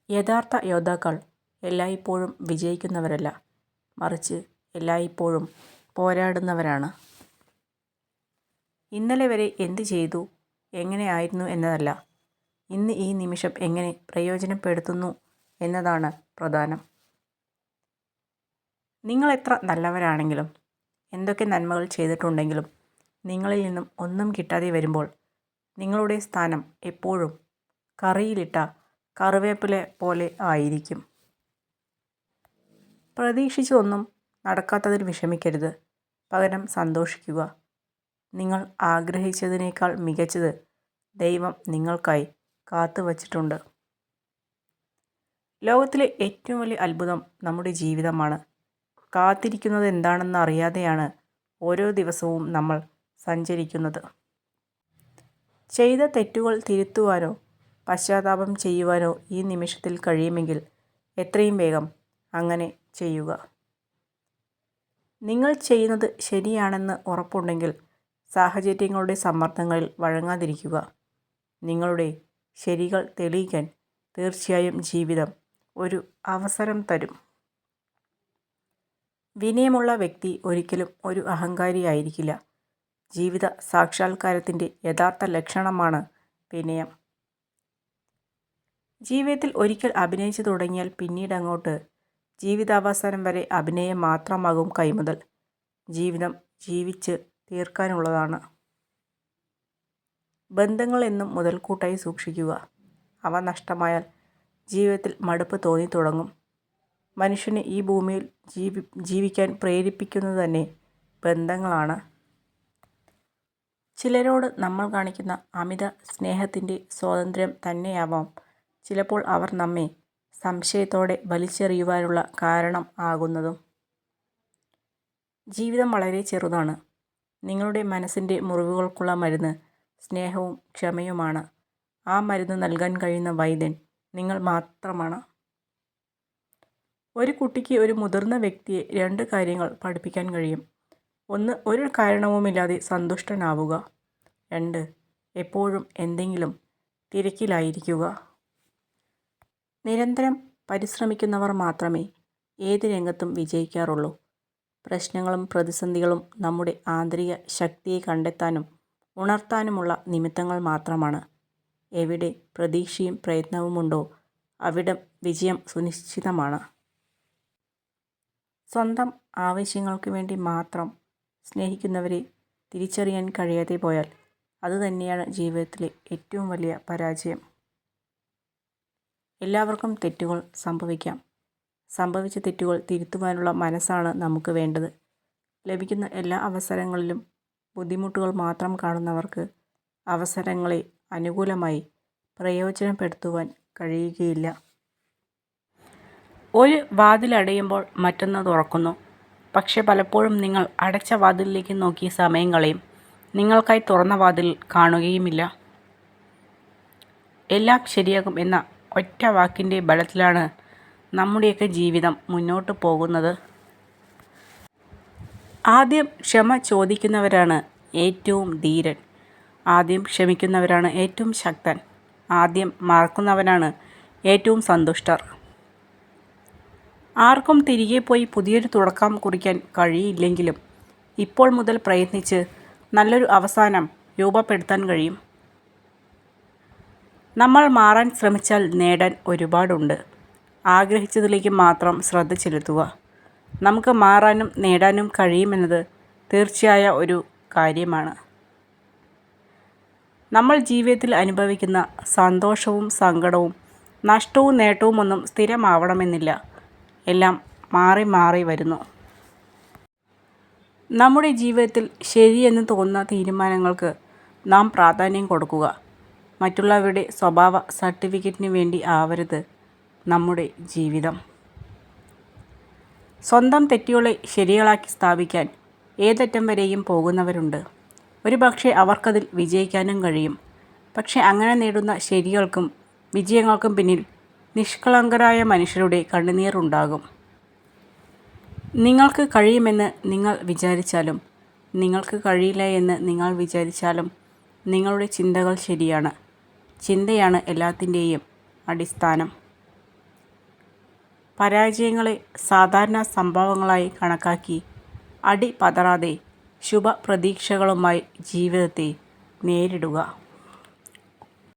യഥാർത്ഥ യോദ്ധാക്കൾ എല്ലായ്പ്പോഴും വിജയിക്കുന്നവരല്ല, മറിച്ച് എല്ലായ്പ്പോഴും പോരാടുന്നവരാണ്. ഇന്നലെ വരെ എന്ത് ചെയ്തു, എങ്ങനെ ആയിരുന്നു എന്നതല്ല, ഇന്ന് ഈ നിമിഷം എങ്ങനെ പ്രയോജനപ്പെടുത്തുന്നു എന്നതാണ് പ്രധാനം. നിങ്ങൾ എത്ര നല്ലവരാണെങ്കിലും, എന്തൊക്കെ നന്മകൾ ചെയ്തിട്ടുണ്ടെങ്കിലും നിങ്ങളിൽ നിന്നും ഒന്നും കിട്ടാതെ വരുമ്പോൾ നിങ്ങളുടെ സ്ഥാനം എപ്പോഴും കറിയിലിട്ട കറിവേപ്പില പോലെ ആയിരിക്കും. പ്രതീക്ഷിച്ചതൊന്നും നടക്കാത്തതിൽ വിഷമിക്കരുത്, പകരം സന്തോഷിക്കുക. നിങ്ങൾ ആഗ്രഹിച്ചതിനേക്കാൾ മികച്ചത് ദൈവം നിങ്ങൾക്കായി കാത്തുവച്ചിട്ടുണ്ട്. ലോകത്തിലെ ഏറ്റവും വലിയ അത്ഭുതം നമ്മുടെ ജീവിതമാണ്. കാത്തിരിക്കുന്നത് എന്താണെന്ന് അറിയാതെയാണ് ഓരോ ദിവസവും നമ്മൾ സഞ്ചരിക്കുന്നത്. ചെയ്ത തെറ്റുകൾ തിരുത്തുവാനോ പശ്ചാത്താപം ചെയ്യുവാനോ ഈ നിമിഷത്തിൽ കഴിയുമെങ്കിൽ എത്രയും വേഗം അങ്ങനെ ചെയ്യുക. നിങ്ങൾ ചെയ്യുന്നത് ശരിയാണെന്ന് ഉറപ്പുണ്ടെങ്കിൽ സാഹചര്യങ്ങളുടെ സമ്മർദ്ദങ്ങളിൽ വഴങ്ങാതിരിക്കുക. നിങ്ങളുടെ ശരികൾ തെളിയിക്കാൻ തീർച്ചയായും ജീവിതം ഒരു അവസരം തരും. വിനയമുള്ള വ്യക്തി ഒരിക്കലും ഒരു അഹങ്കാരിയായിരിക്കില്ല. ജീവിത സാക്ഷാത്കാരത്തിൻ്റെ യഥാർത്ഥ ലക്ഷണമാണ് വിനയം. ജീവിതത്തിൽ ഒരിക്കൽ അഭിനയിച്ചു തുടങ്ങിയാൽ പിന്നീടങ്ങോട്ട് ജീവിതാവസാനം വരെ അഭിനയം മാത്രമാകും കൈമുതൽ. ജീവിതം ജീവിച്ച് തീർക്കാനുള്ളതാണ്. ബന്ധങ്ങൾ എന്നും മുതൽക്കൂട്ടായി സൂക്ഷിക്കുക. അവ നഷ്ടമായാൽ ജീവിതത്തിൽ മടുപ്പ് തോന്നിത്തുടങ്ങും. മനുഷ്യനെ ഈ ഭൂമിയിൽ ജീവിക്കാൻ പ്രേരിപ്പിക്കുന്നത് തന്നെ ബന്ധങ്ങളാണ്. ചിലരോട് നമ്മൾ കാണിക്കുന്ന അമിത സ്നേഹത്തിൻ്റെ സ്വാതന്ത്ര്യം തന്നെയാവാം ചിലപ്പോൾ അവർ നമ്മെ സംശയത്തോടെ വലിച്ചെറിയുവാനുള്ള കാരണം ആകുന്നതും. ജീവിതം വളരെ ചെറുതാണ്. നിങ്ങളുടെ മനസ്സിൻ്റെ മുറിവുകൾക്കുള്ള മരുന്ന് സ്നേഹവും ക്ഷമയുമാണ്. ആ മരുന്ന് നൽകാൻ കഴിയുന്ന വൈദ്യൻ നിങ്ങൾ മാത്രമാണ്. ഒരു കുട്ടിക്ക് ഒരു മുതിർന്ന വ്യക്തിയെ 2 കാര്യങ്ങൾ പഠിപ്പിക്കാൻ കഴിയും. 1. ഒരു കാരണവുമില്ലാതെ സന്തുഷ്ടനാവുക. 2. എപ്പോഴും എന്തെങ്കിലും തിരക്കിലായിരിക്കുക. നിരന്തരം പരിശ്രമിക്കുന്നവർ മാത്രമേ ഏത് രംഗത്തും വിജയിക്കാറുള്ളൂ. പ്രശ്നങ്ങളും പ്രതിസന്ധികളും നമ്മുടെ ആന്തരിക ശക്തിയെ കണ്ടെത്താനും ഉണർത്താനുമുള്ള നിമിത്തങ്ങൾ മാത്രമാണ്. എവിടെ പ്രതീക്ഷയും പ്രയത്നവുമുണ്ടോ അവിടം വിജയം സുനിശ്ചിതമാണ്. സ്വന്തം ആവശ്യങ്ങൾക്ക് വേണ്ടി മാത്രം സ്നേഹിക്കുന്നവരെ തിരിച്ചറിയാൻ കഴിയാതെ പോയാൽ അതുതന്നെയാണ് ജീവിതത്തിലെ ഏറ്റവും വലിയ പരാജയം. എല്ലാവർക്കും തെറ്റുകൾ സംഭവിക്കാം. സംഭവിച്ച തെറ്റുകൾ തിരുത്തുവാനുള്ള മനസ്സാണ് നമുക്ക് വേണ്ടത്. ലഭിക്കുന്ന എല്ലാ അവസരങ്ങളിലും ബുദ്ധിമുട്ടുകൾ മാത്രം കാണുന്നവർക്ക് അവസരങ്ങളെ അനുകൂലമായി പ്രയോജനപ്പെടുത്തുവാൻ കഴിയുകയില്ല. ഒരു വാതിലടയുമ്പോൾ മറ്റൊന്ന് തുറക്കുന്നു. പക്ഷെ പലപ്പോഴും നിങ്ങൾ അടച്ച വാതിലിലേക്ക് നോക്കി സമയം കളയും. നിങ്ങൾക്കായി തുറന്ന വാതിൽ കാണുകയുമില്ല. എല്ലാം ശരിയാകും എന്ന ഒറ്റ വാക്കിൻ്റെ ബലത്തിലാണ് നമ്മുടെയൊക്കെ ജീവിതം മുന്നോട്ട് പോകുന്നത്. ആദ്യം ക്ഷമ ചോദിക്കുന്നവരാണ് ഏറ്റവും ധീരൻ. ആദ്യം ക്ഷമിക്കുന്നവരാണ് ഏറ്റവും ശക്തൻ. ആദ്യം മറക്കുന്നവരാണ് ഏറ്റവും സന്തുഷ്ടർ. ആർക്കും തിരികെ പോയി പുതിയൊരു തുടക്കം കുറിക്കാൻ കഴിയില്ലെങ്കിലും ഇപ്പോൾ മുതൽ പ്രയത്നിച്ച് നല്ലൊരു അവസാനം രൂപപ്പെടുത്താൻ കഴിയും. നമ്മൾ മാറാൻ ശ്രമിച്ചാൽ നേടാൻ ഒരുപാടുണ്ട്. ആഗ്രഹിച്ചതിലേക്ക് മാത്രം ശ്രദ്ധ ചെലുത്തുക. നമുക്ക് മാറാനും നേടാനും കഴിയുമെന്നത് തീർച്ചയായ ഒരു കാര്യമാണ്. നമ്മൾ ജീവിതത്തിൽ അനുഭവിക്കുന്ന സന്തോഷവും സങ്കടവും നഷ്ടവും നേട്ടവുമൊന്നും സ്ഥിരമാവണമെന്നില്ല. എല്ലാം മാറി മാറി വരുന്നു. നമ്മുടെ ജീവിതത്തിൽ ശരിയെന്ന് തോന്നുന്ന തീരുമാനങ്ങൾക്ക് നാം പ്രാധാന്യം കൊടുക്കുക. മറ്റുള്ളവരുടെ സ്വഭാവ സർട്ടിഫിക്കറ്റിന് വേണ്ടി ആവരുത് നമ്മുടെ ജീവിതം. സ്വന്തം തെറ്റുകളെ ശരികളാക്കി സ്ഥാപിക്കാൻ ഏതറ്റം വരെയും പോകുന്നവരുണ്ട്. ഒരുപക്ഷെ അവർക്കതിൽ വിജയിക്കാനും കഴിയും. പക്ഷെ അങ്ങനെ നേടുന്ന ശരികൾക്കും വിജയങ്ങൾക്കും പിന്നിൽ നിഷ്കളങ്കരായ മനുഷ്യരുടെ കണ്ണുനീരുണ്ടാകും. നിങ്ങൾക്ക് കഴിയുമെന്ന് നിങ്ങൾ വിചാരിച്ചാലും നിങ്ങൾക്ക് കഴിയില്ല എന്ന് നിങ്ങൾ വിചാരിച്ചാലും നിങ്ങളുടെ ചിന്തകൾ ശരിയാണ്. ചിന്തയാണ് എല്ലാത്തിൻ്റെയും അടിസ്ഥാനം. പരാജയങ്ങളെ സാധാരണ സംഭവങ്ങളായി കണക്കാക്കി അടിപതറാതെ ശുഭപ്രതീക്ഷകളുമായി ജീവിതത്തെ നേരിടുക.